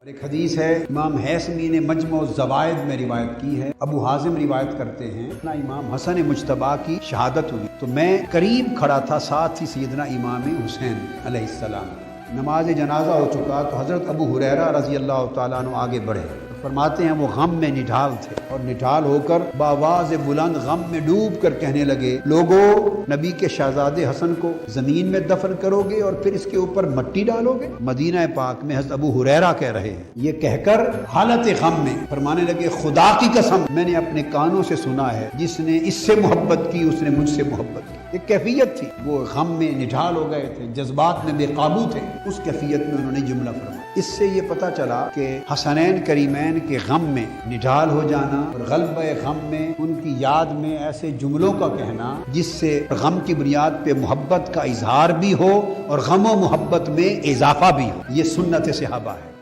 ایک حدیث ہے، امام حیثمی نے مجمع الزوائد میں روایت کی ہے، ابو حازم روایت کرتے ہیں نا امام حسن مجتبیٰ کی شہادت ہوئی تو میں قریب کھڑا تھا، ساتھ ہی سیدنا امام حسین علیہ السلام۔ نماز جنازہ ہو چکا تو حضرت ابو ہریرہ رضی اللہ تعالیٰ عنہ آگے بڑھے، فرماتے ہیں وہ غم میں نڈھال تھے اور نڈھال ہو کر بآواز بلند غم میں ڈوب کر کہنے لگے، لوگو نبی کے شہزادے حسن کو زمین میں دفن کرو گے اور پھر اس کے اوپر مٹی ڈالو گے؟ مدینہ پاک میں حضرت ابو ہریرہ کہہ رہے ہیں، یہ کہہ کر حالت غم میں فرمانے لگے، خدا کی قسم میں نے اپنے کانوں سے سنا ہے، جس نے اس سے محبت کی اس نے مجھ سے محبت کی۔ ایک کیفیت تھی، وہ غم میں نڈھال ہو گئے تھے، جذبات میں بے قابو تھے، اس کیفیت میں انہوں نے جملہ فرمایا۔ اس سے یہ پتہ چلا کہ حسنین کریمین کے غم میں نڈھال ہو جانا اور غلبہ غم میں ان کی یاد میں ایسے جملوں کا کہنا جس سے غم کی بنیاد پہ محبت کا اظہار بھی ہو اور غم و محبت میں اضافہ بھی ہو، یہ سنت صحابہ ہے۔